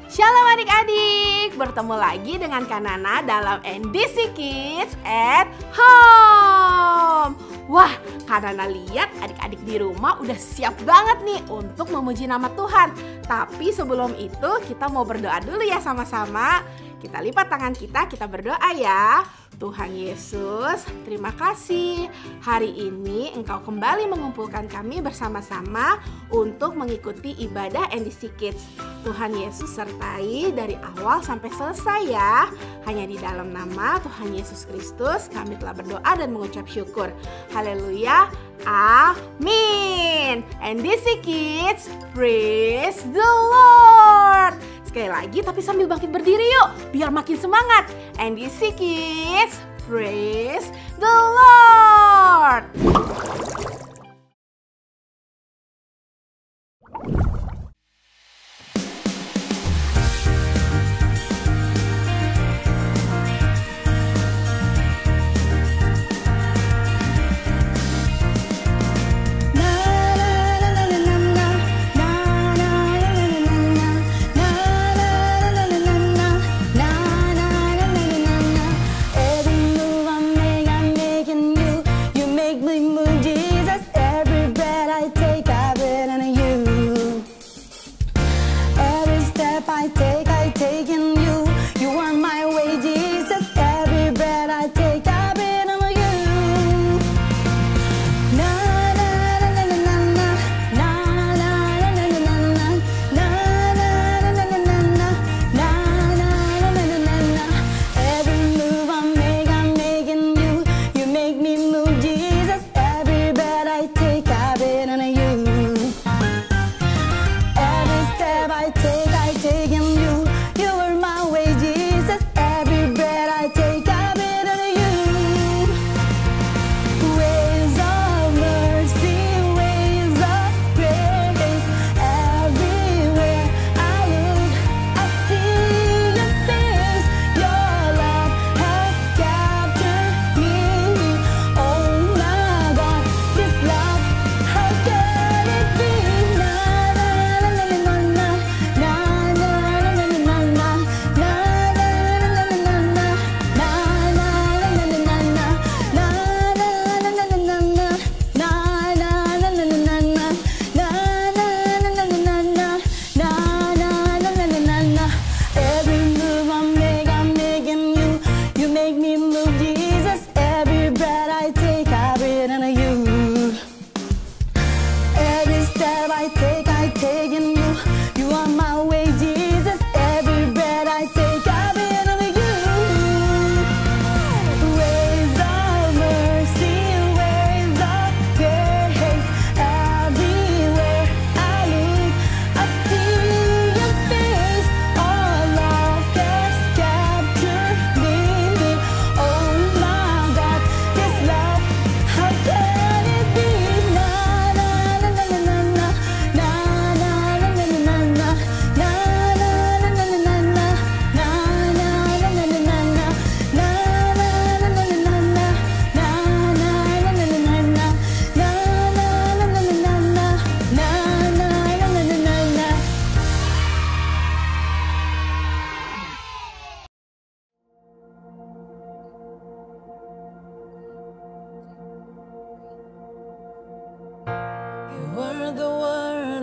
Shalom adik-adik, bertemu lagi dengan Kak Nana dalam NDC Kids at Home. Wah, Kak Nana lihat adik-adik di rumah udah siap banget nih untuk memuji nama Tuhan. Tapi sebelum itu kita mau berdoa dulu ya sama-sama. Kita lipat tangan kita berdoa ya. Tuhan Yesus, terima kasih. Hari ini Engkau kembali mengumpulkan kami bersama-sama untuk mengikuti ibadah NDC Kids. Tuhan Yesus sertai dari awal sampai selesai ya. Hanya di dalam nama Tuhan Yesus Kristus kami telah berdoa dan mengucap syukur. Haleluya. Amin. NDC Kids, praise the Lord. Sekali lagi tapi sambil bangkit berdiri yuk, biar makin semangat. NDC Kids, praise the Lord.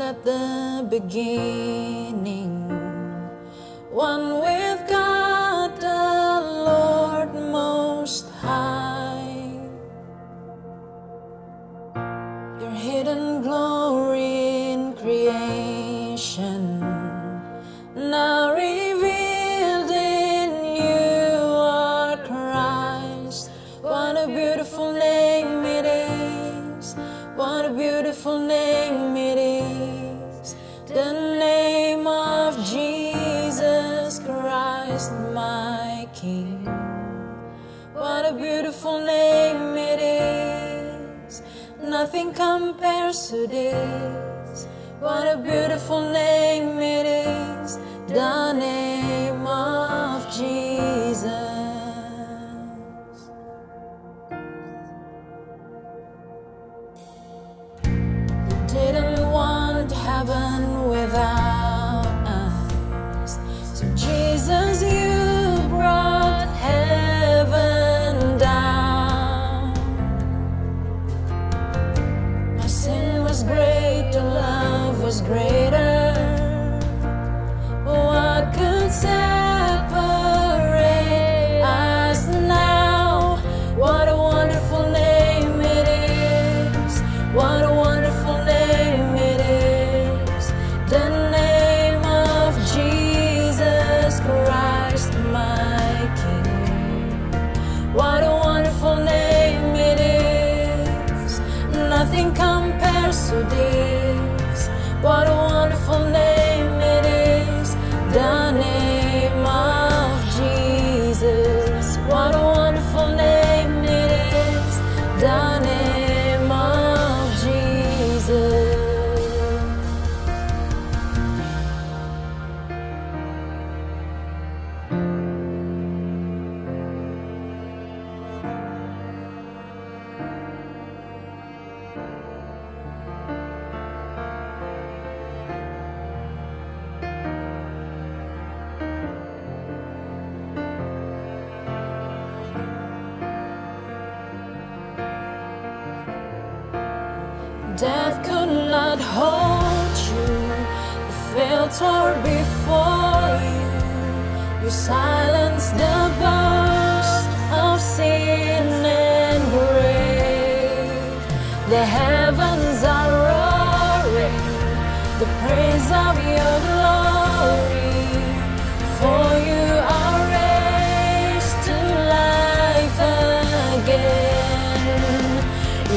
At the beginning, one with God the Lord Most High. Your hidden glory in creation, now revealed in you are Christ. What a beautiful name it is. What a beautiful name it is. The name of Jesus Christ, my King. What a beautiful name it is. Nothing compares to this. What a beautiful name it is. The name of Jesus. so deeds. What a wonderful name it is, the name of Jesus. What a wonderful name it is, the name of Jesus. Death could not hold you, the veil tore before you. You silenced the boast of sin and grave. The heavens are roaring the praise of your glory. For you are raised to life again.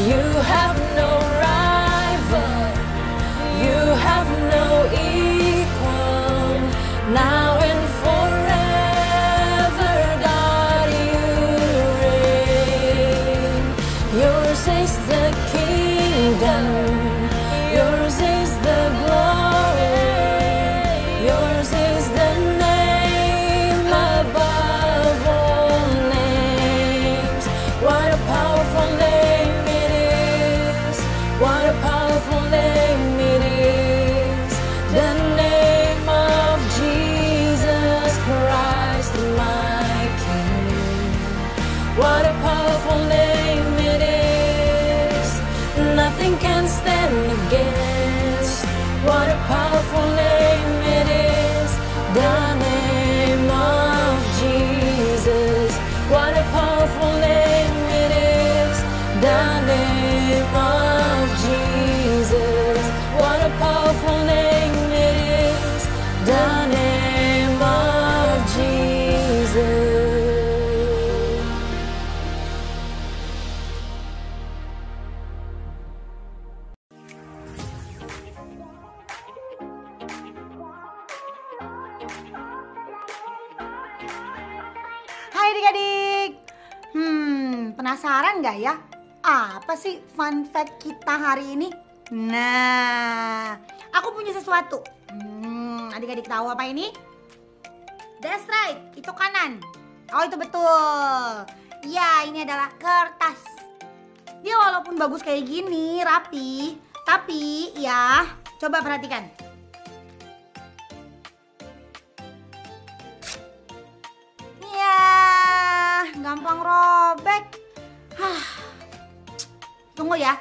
You have no rival, you have no equal. Now and forever, God, you reign. Yours is the kingdom, yours is the glory, yours is the name above all names. What a powerful name it is, what a powerful name it is, the name of Jesus Christ my King. What a powerful name it is, nothing can stand against. What a powerful name it is, the name of Jesus. What a powerful name it is, the name of Jesus. What a powerful name it is, the name of Jesus. Hai adik-adik. Penasaran nggak ya? Apa sih fun fact kita hari ini? Nah, aku punya sesuatu. Adik-adik tahu apa ini? That's right, itu kanan. Oh, itu betul. Ya, ini adalah kertas. Dia walaupun bagus kayak gini, rapi, tapi ya, coba perhatikan. Gampang robek. Tunggu ya.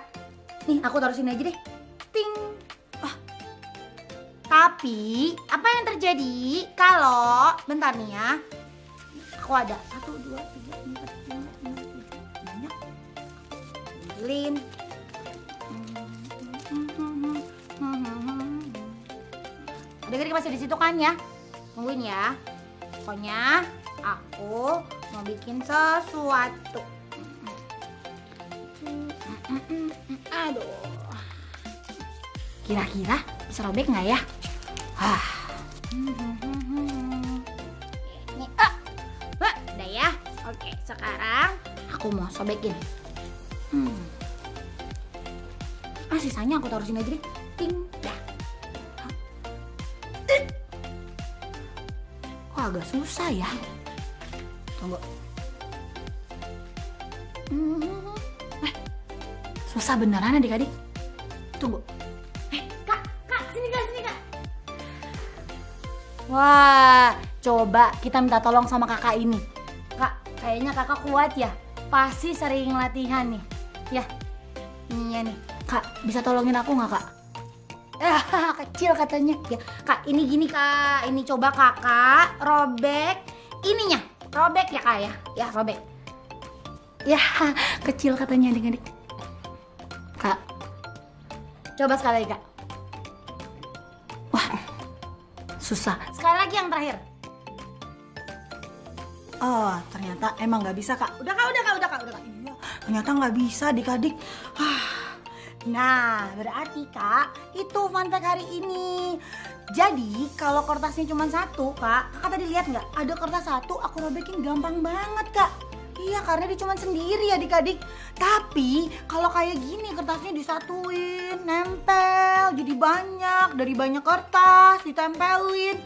Nih, aku taruh sini aja deh. Ting. Tapi, apa yang terjadi kalau bentar nih ya. Aku ada 1, 2, 3, 4, 5, 6, 7. Banyak. Ambilin. Adik-adik masih di situ kan ya? Tungguin ya. Pokoknya aku mau bikin sesuatu. Aduh. Kira-kira bisa robek nggak ya? Nih, udah ya. Oke, sekarang aku mau sobekin. Sisanya aku taruh sini aja deh. Ting, dah. Kok agak susah ya? Tunggu. Susah beneran adik-adik. Tunggu. Kak, sini kak. Wah, coba kita minta tolong sama kakak ini. Kak, kayaknya kakak kuat ya. Pasti sering latihan nih. Ya, iya nih. Kak, bisa tolongin aku nggak kak? Kecil katanya. Ya, kak, ini gini kak. Ini coba kakak robek ininya. Robek ya kak ya? Ya robek. Ya kecil katanya adik-adik. Kak, coba sekali lagi kak. Wah, susah. Sekali lagi yang terakhir. Oh, ternyata emang nggak bisa kak. Udah kak. Iya, ternyata nggak bisa adik-adik. Nah, berarti Kak, itu fun fact hari ini. Jadi, kalau kertasnya cuma satu, Kakak tadi lihat nggak? Ada kertas satu, aku robekin gampang banget, Kak. Iya, karena dia cuma sendiri adik-adik. Tapi, kalau kayak gini kertasnya disatuin, nempel, jadi banyak. Dari banyak kertas, ditempelin.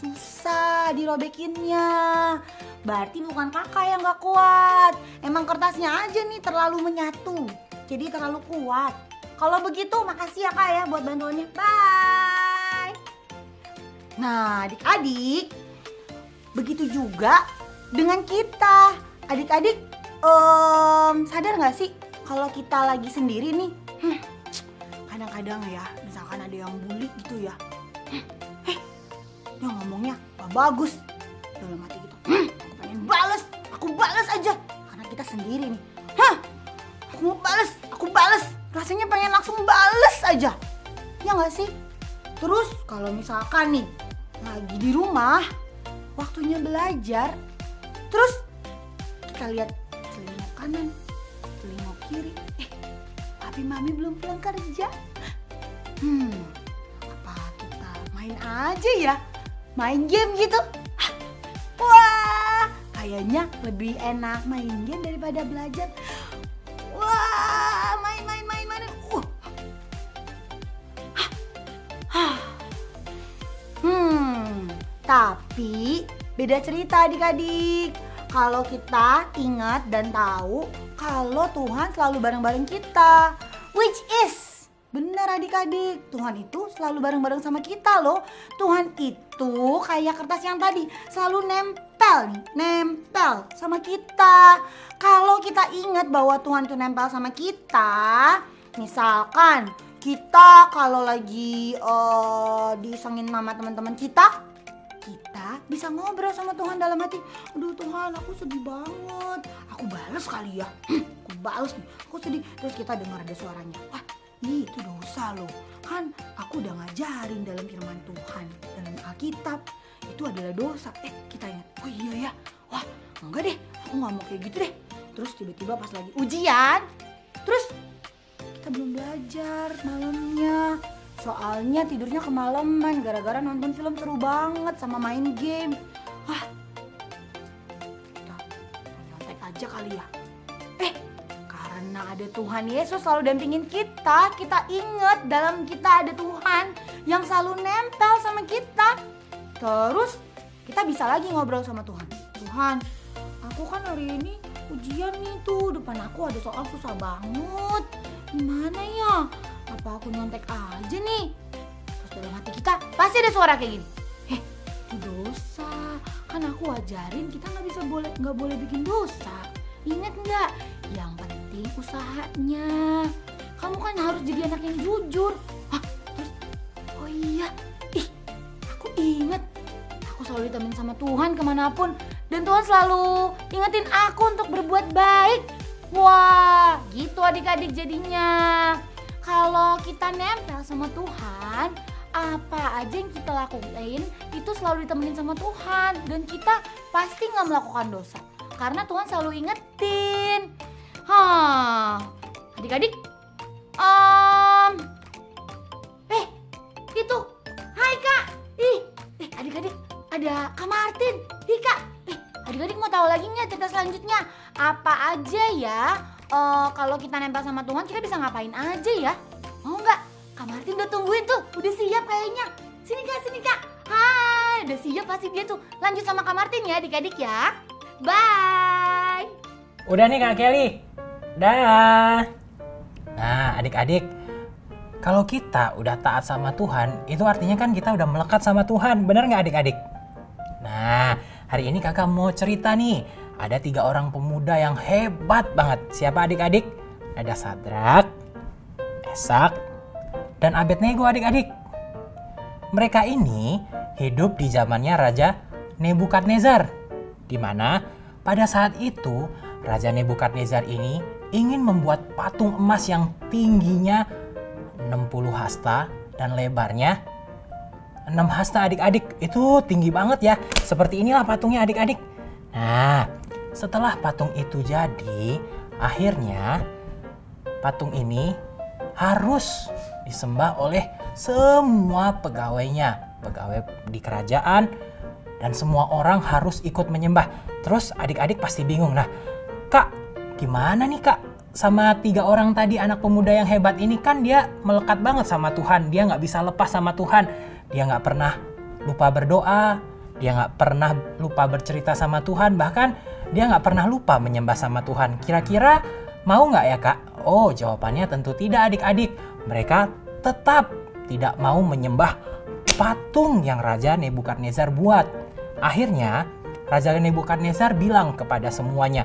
Susah dirobekinnya. Berarti bukan Kakak yang nggak kuat. Emang kertasnya aja nih terlalu menyatu. Jadi terlalu kuat. Kalau begitu makasih ya Kak ya buat bantuannya. Bye. Nah adik-adik, begitu juga dengan kita. Adik-adik sadar gak sih kalau kita lagi sendiri nih, kadang-kadang ya misalkan ada yang bully gitu ya. Dia ngomongnya gak bagus. Dalam hati gitu, aku pengen aku bales aja. Karena kita sendiri nih. Aku bales. Rasanya pengen langsung bales aja. Ya gak sih? Terus kalau misalkan nih lagi di rumah, waktunya belajar, terus kita lihat telinga kanan, telinga kiri, papi mami belum pulang kerja. Apa kita main aja ya? Main game gitu? Wah, kayaknya lebih enak main game daripada belajar. Wah, main. Tapi beda cerita adik-adik. Kalau kita ingat dan tahu kalau Tuhan selalu bareng-bareng kita. Which is benar adik-adik, Tuhan itu selalu bareng-bareng sama kita loh. Tuhan itu kayak kertas yang tadi, selalu nempel sama kita. Kalau kita ingat bahwa Tuhan itu nempel sama kita, misalkan kita kalau lagi disengin sama teman-teman kita bisa ngobrol sama Tuhan dalam hati. Aduh Tuhan, aku sedih banget. Aku bales kali ya. Aku bales nih. Aku sedih. Terus kita dengar ada suaranya. Wah, itu dosa loh. Kan aku udah ngajarin dalam firman Tuhan, dalam Alkitab, itu adalah dosa. Kita ingat. Oh iya ya. Wah, enggak deh. Aku nggak mau kayak gitu deh. Terus tiba-tiba pas lagi ujian, terus kita belum belajar malamnya. Soalnya tidurnya kemalaman gara-gara nonton film seru banget sama main game. Wah, kita nyontek aja kali ya. Karena ada Tuhan Yesus selalu dampingin kita ingat dalam kita ada Tuhan yang selalu nempel sama kita. Terus kita bisa lagi ngobrol sama Tuhan. Tuhan, aku kan hari ini ujian nih tuh, depan aku ada soal susah banget. Gimana ya? Apa aku nyontek aja nih? Terus dalam hati kita pasti ada suara kayak gini. Itu dosa. Kan aku ajarin kita nggak boleh bikin dosa. Ingat nggak? Yang penting usahanya. Kamu kan harus jadi anak yang jujur. Terus, oh iya, aku ingat. Aku selalu ditemenin sama Tuhan kemanapun. Dan Tuhan selalu ingetin aku untuk berbuat baik. Wah, gitu adik-adik jadinya. Kalau kita nempel sama Tuhan, apa aja yang kita lakuin itu selalu ditemenin sama Tuhan. Dan kita pasti gak melakukan dosa. Karena Tuhan selalu ingetin. Adik-adik, itu, hai Kak. Adik-adik, ada Kak Martin. Kak, adik-adik mau tahu lagi nggak cerita selanjutnya? Apa aja ya? Kalau kita nempel sama Tuhan, kita bisa ngapain aja ya? Mau nggak? Kak Martin udah tungguin tuh, udah siap kayaknya. Sini Kak. Hai, udah siap pasti dia tuh. Lanjut sama Kak Martin ya adik-adik ya. Bye. Udah nih Kak Kelly. Dah. Nah adik-adik, kalau kita udah taat sama Tuhan, itu artinya kan kita udah melekat sama Tuhan. Bener nggak adik-adik? Nah, hari ini kakak mau cerita nih. Ada 3 orang pemuda yang hebat banget. Siapa adik-adik? Ada Sadrak, Mesak, dan Abednego adik-adik. Mereka ini hidup di zamannya Raja Nebukadnezar. Di mana pada saat itu Raja Nebukadnezar ini ingin membuat patung emas yang tingginya 60 hasta dan lebarnya 6 hasta adik-adik. Itu tinggi banget ya. Seperti inilah patungnya adik-adik. Nah, setelah patung itu jadi, akhirnya patung ini harus disembah oleh semua pegawainya, pegawai di kerajaan, dan semua orang harus ikut menyembah. Terus adik-adik pasti bingung, nah Kak, gimana nih Kak sama 3 orang tadi anak pemuda yang hebat ini? Kan dia melekat banget sama Tuhan, dia nggak bisa lepas sama Tuhan, dia nggak pernah lupa berdoa, dia nggak pernah lupa bercerita sama Tuhan, bahkan dia nggak pernah lupa menyembah sama Tuhan. Kira-kira mau nggak ya Kak? Oh, jawabannya tentu tidak adik-adik. Mereka tetap tidak mau menyembah patung yang Raja Nebukadnezar buat. Akhirnya Raja Nebukadnezar bilang kepada semuanya,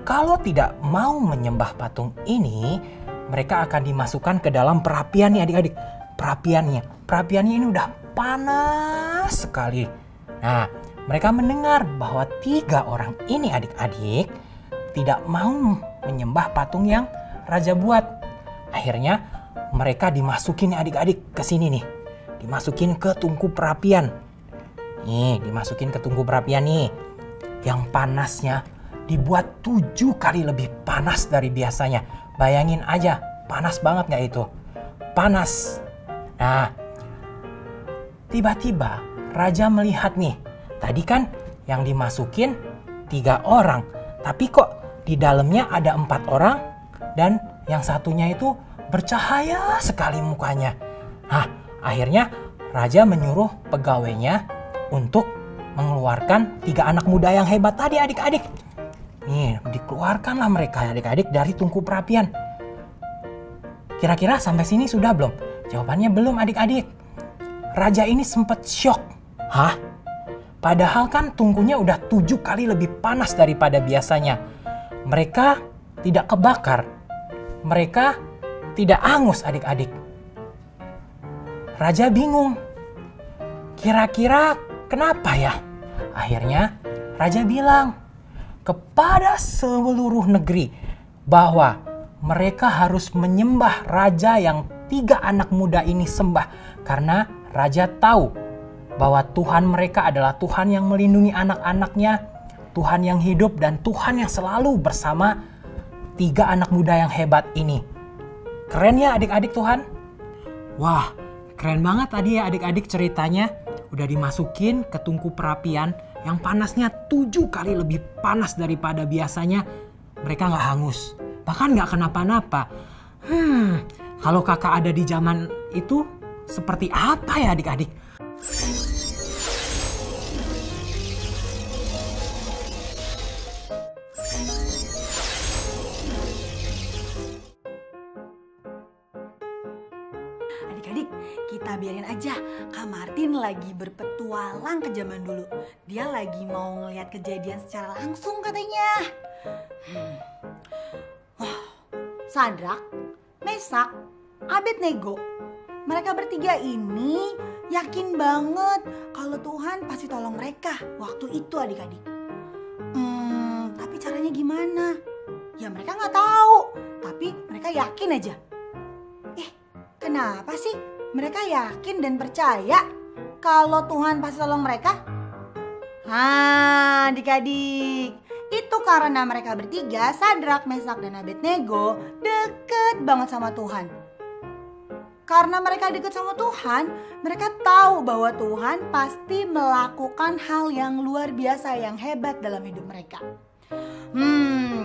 kalau tidak mau menyembah patung ini, mereka akan dimasukkan ke dalam perapian nih adik-adik. Perapiannya ini udah panas sekali. Nah, mereka mendengar bahwa 3 orang ini adik-adik tidak mau menyembah patung yang Raja buat. Akhirnya mereka dimasukin adik-adik ke sini nih. Dimasukin ke tungku perapian. Nih, dimasukin ke tungku perapian nih. Yang panasnya dibuat 7 kali lebih panas dari biasanya. Bayangin aja, panas banget gak itu? Panas. Nah, tiba-tiba Raja melihat nih. Tadi kan yang dimasukin 3 orang. Tapi kok di dalamnya ada 4 orang. Dan yang satunya itu bercahaya sekali mukanya. Nah, akhirnya Raja menyuruh pegawainya untuk mengeluarkan 3 anak muda yang hebat tadi adik-adik. Nih, dikeluarkanlah mereka adik-adik dari tungku perapian. Kira-kira sampai sini sudah belum? Jawabannya belum adik-adik. Raja ini sempat syok. Hah? Padahal kan tungkunya udah 7 kali lebih panas daripada biasanya. Mereka tidak kebakar. Mereka tidak hangus adik-adik. Raja bingung. Kira-kira kenapa ya? Akhirnya Raja bilang kepada seluruh negeri bahwa mereka harus menyembah raja yang 3 anak muda ini sembah. Karena Raja tahu bahwa Tuhan mereka adalah Tuhan yang melindungi anak-anaknya, Tuhan yang hidup, dan Tuhan yang selalu bersama 3 anak muda yang hebat ini. Keren ya adik-adik Tuhan? Wah, keren banget tadi ya adik-adik ceritanya. Udah dimasukin ke tungku perapian yang panasnya 7 kali lebih panas daripada biasanya. Mereka gak hangus, bahkan gak kenapa-napa. Kalau kakak ada di zaman itu, seperti apa ya adik-adik? Adik-adik, kita biarin aja Kak Martin lagi berpetualang ke zaman dulu. Dia lagi mau ngelihat kejadian secara langsung katanya. Sadrak, Mesak, Abednego. Mereka bertiga ini yakin banget kalau Tuhan pasti tolong mereka waktu itu adik-adik. Tapi caranya gimana? Ya mereka nggak tahu, tapi mereka yakin aja. Kenapa sih mereka yakin dan percaya kalau Tuhan pasti tolong mereka? Adik-adik, itu karena mereka bertiga, Sadrak, Mesak, dan Abednego deket banget sama Tuhan. Karena mereka dekat sama Tuhan, mereka tahu bahwa Tuhan pasti melakukan hal yang luar biasa, yang hebat dalam hidup mereka.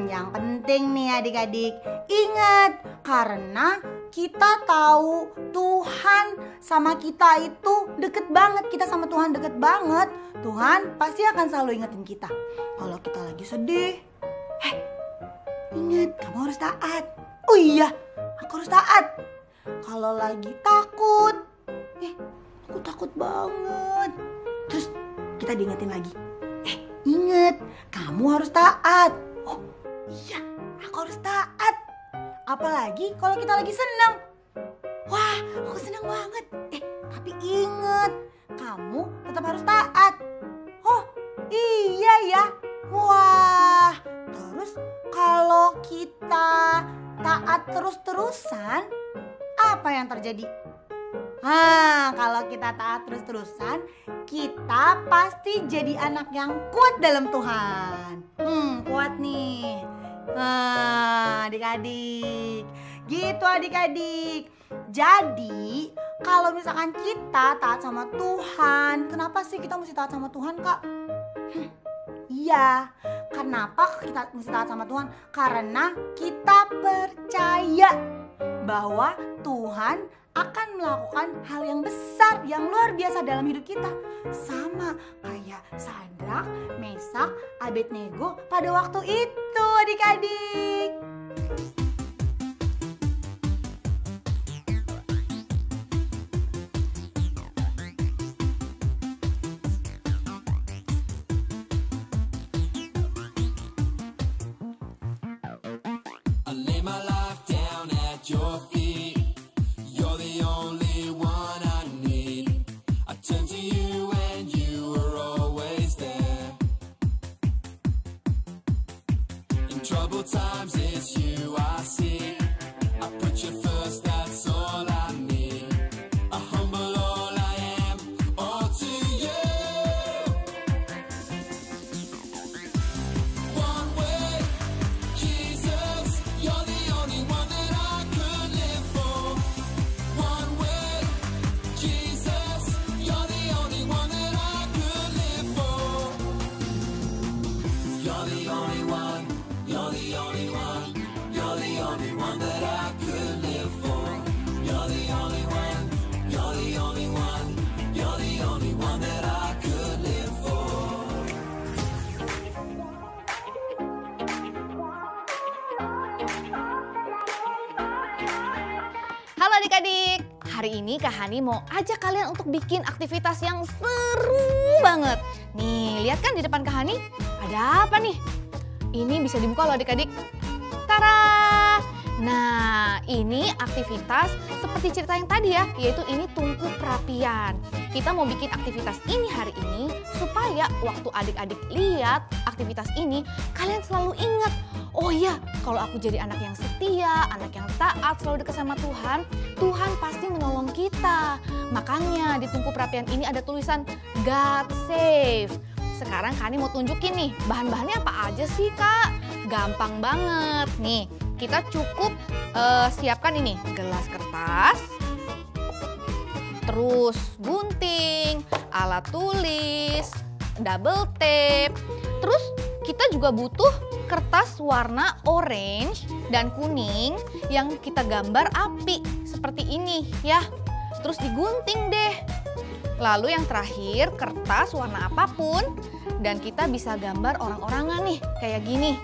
Yang penting nih adik-adik, ingat, karena kita tahu Tuhan sama kita itu deket banget. Kita sama Tuhan deket banget. Tuhan pasti akan selalu ingetin kita. Kalau kita lagi sedih, ingat, kamu harus taat. Oh iya, aku harus taat. Kalau lagi takut, aku takut banget. Terus kita diingetin lagi, ingat, kamu harus taat. Oh iya, aku harus taat. Apalagi kalau kita lagi senang. Wah, aku senang banget. Tapi ingat, kamu tetap harus taat. Oh iya ya. Wah, terus kalau kita taat terus-terusan, apa yang terjadi? Kalau kita taat terus-terusan, kita pasti jadi anak yang kuat dalam Tuhan. Kuat nih. Adik-adik, Gitu adik-adik. Jadi kalau misalkan kita taat sama Tuhan, kenapa sih kita mesti taat sama Tuhan, Kak? Iya, kenapa kita mesti taat sama Tuhan? Karena kita percaya bahwa Tuhan akan melakukan hal yang besar, yang luar biasa dalam hidup kita. Sama kayak Sadrak, Mesak, Abednego pada waktu itu adik-adik. Halo adik-adik, hari ini Kak Hani mau ajak kalian untuk bikin aktivitas yang seru banget. Nih, lihat kan di depan Kak Hani, ada apa nih? Ini bisa dibuka loh adik-adik. Tara! Nah, ini aktivitas seperti cerita yang tadi ya, yaitu ini tungku perapian. Kita mau bikin aktivitas ini hari ini supaya waktu adik-adik lihat aktivitas ini, kalian selalu ingat, oh iya, kalau aku jadi anak yang setia, anak yang taat, selalu dekat sama Tuhan, Tuhan pasti menolong kita. Makanya di tungku perapian ini ada tulisan God Save. Sekarang Kak Hani mau tunjukin nih, bahan-bahannya apa aja sih Kak? Gampang banget. Nih, kita cukup siapkan ini, gelas kertas, terus gunting, alat tulis, double tape. Terus kita juga butuh kertas warna orange dan kuning yang kita gambar api seperti ini ya. Terus digunting deh. Lalu yang terakhir kertas warna apapun dan kita bisa gambar orang-orangan nih kayak gini.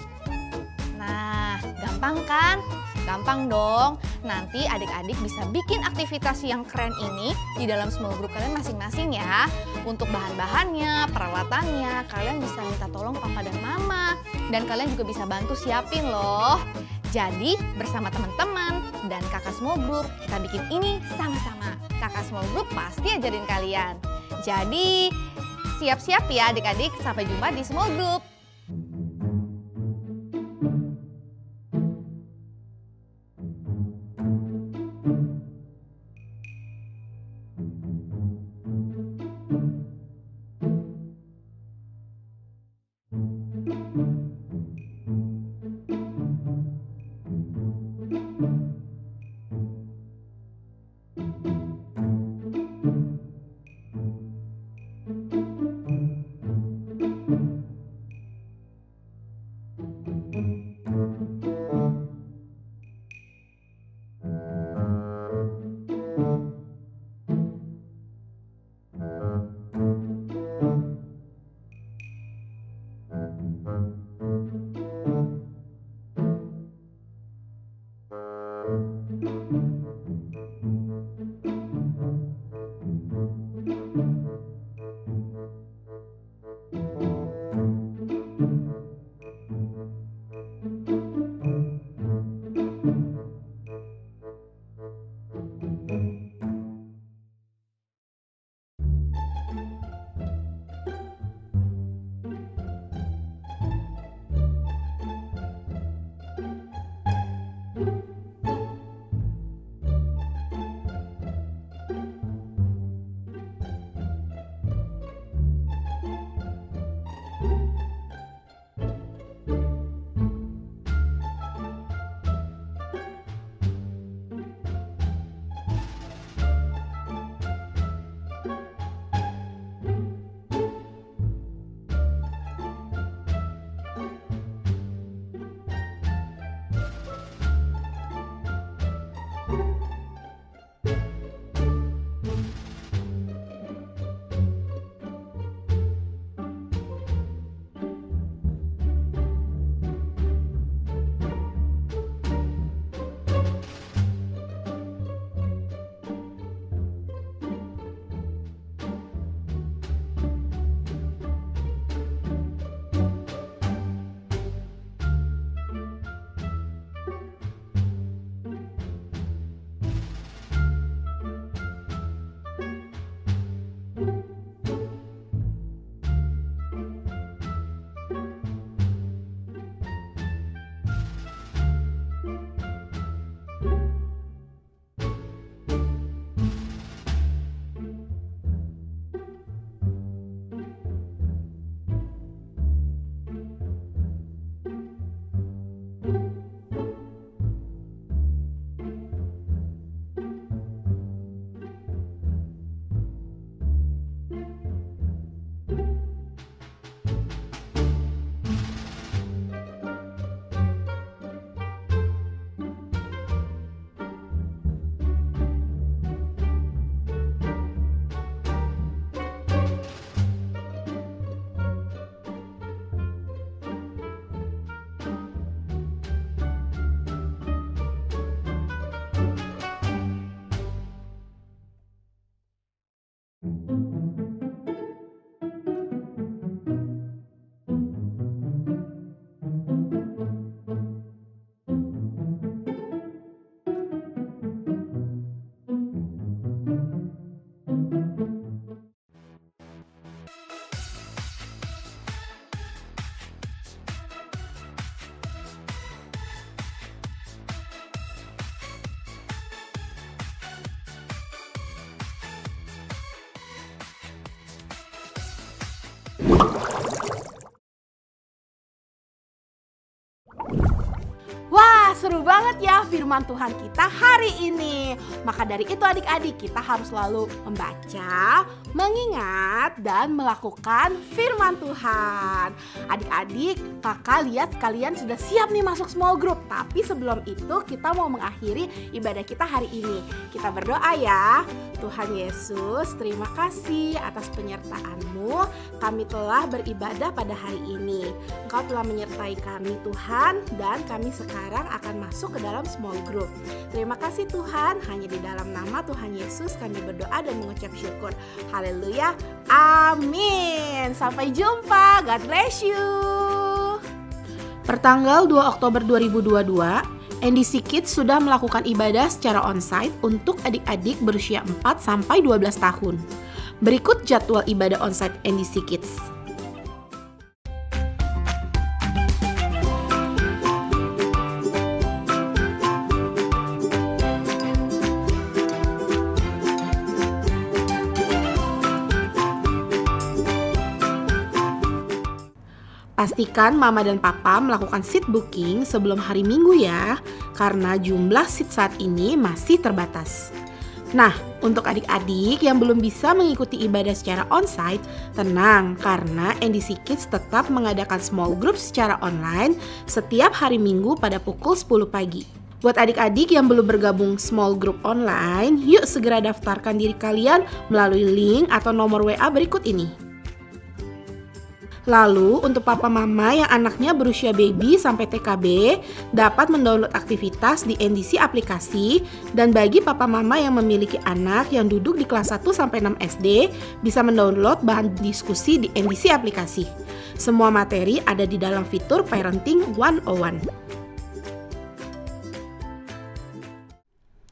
Nah, gampang kan? Gampang dong. Nanti adik-adik bisa bikin aktivitas yang keren ini di dalam small group kalian masing-masing ya. Untuk bahan-bahannya, peralatannya, kalian bisa minta tolong papa dan mama. Dan kalian juga bisa bantu siapin loh. Jadi bersama teman-teman dan kakak small group kita bikin ini sama-sama. Kakak small group pasti ajarin kalian. Jadi siap-siap ya adik-adik, sampai jumpa di small group. Wah, seru banget ya firman Tuhan kita hari ini. Maka dari itu adik-adik, kita harus selalu membaca, mengingat, dan melakukan firman Tuhan. Adik-adik, kakak lihat kalian sudah siap nih masuk small group. Tapi sebelum itu kita mau mengakhiri ibadah kita hari ini. Kita berdoa ya. Tuhan Yesus, terima kasih atas penyertaan-Mu. Kami telah beribadah pada hari ini. Engkau telah menyertai kami Tuhan, dan kami sekarang akan masuk ke dalam small group. Terima kasih Tuhan, hanya di dalam nama Tuhan Yesus kami berdoa dan mengucap syukur. Haleluya, amin. Sampai jumpa, God bless you. Pertanggal 2 Oktober 2022, NDC Kids sudah melakukan ibadah secara onsite untuk adik-adik berusia 4-12 tahun. Berikut jadwal ibadah onsite NDC Kids. Pastikan mama dan papa melakukan seat booking sebelum hari Minggu ya, karena jumlah seat saat ini masih terbatas. Nah, untuk adik-adik yang belum bisa mengikuti ibadah secara onsite, tenang karena NDC Kids tetap mengadakan small group secara online setiap hari Minggu pada pukul 10 pagi. Buat adik-adik yang belum bergabung small group online, yuk segera daftarkan diri kalian melalui link atau nomor WA berikut ini. Lalu untuk papa mama yang anaknya berusia baby sampai TKB dapat mendownload aktivitas di NDC aplikasi, dan bagi papa mama yang memiliki anak yang duduk di kelas 1 sampai 6 SD bisa mendownload bahan diskusi di NDC aplikasi. Semua materi ada di dalam fitur Parenting 101.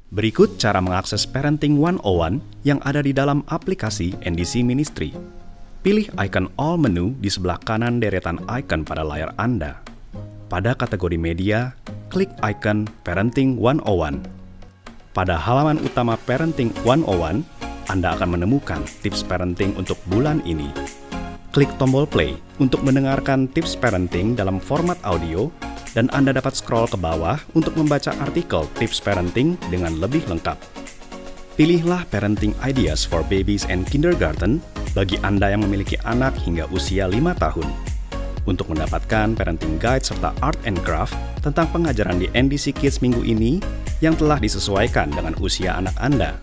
Berikut cara mengakses Parenting 101 yang ada di dalam aplikasi NDC Ministry. Pilih icon All menu di sebelah kanan deretan icon pada layar Anda. Pada kategori media, klik icon Parenting 101. Pada halaman utama Parenting 101, Anda akan menemukan tips parenting untuk bulan ini. Klik tombol play untuk mendengarkan tips parenting dalam format audio, dan Anda dapat scroll ke bawah untuk membaca artikel tips parenting dengan lebih lengkap. Pilihlah Parenting Ideas for Babies and Kindergarten bagi Anda yang memiliki anak hingga usia 5 tahun. Untuk mendapatkan parenting guide serta art and craft tentang pengajaran di NDC Kids minggu ini yang telah disesuaikan dengan usia anak Anda.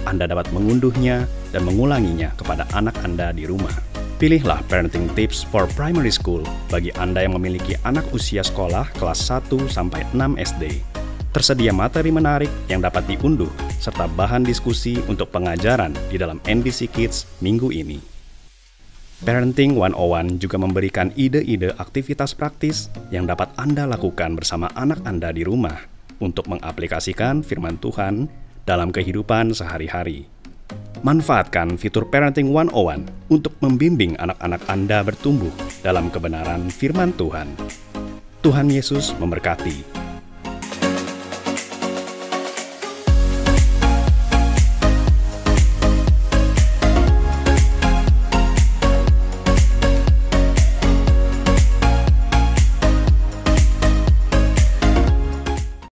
Anda dapat mengunduhnya dan mengulanginya kepada anak Anda di rumah. Pilihlah Parenting Tips for Primary School bagi Anda yang memiliki anak usia sekolah kelas 1 sampai 6 SD. Tersedia materi menarik yang dapat diunduh, serta bahan diskusi untuk pengajaran di dalam NDC Kids minggu ini. Parenting 101 juga memberikan ide-ide aktivitas praktis yang dapat Anda lakukan bersama anak Anda di rumah untuk mengaplikasikan firman Tuhan dalam kehidupan sehari-hari. Manfaatkan fitur Parenting 101 untuk membimbing anak-anak Anda bertumbuh dalam kebenaran firman Tuhan. Tuhan Yesus memberkati.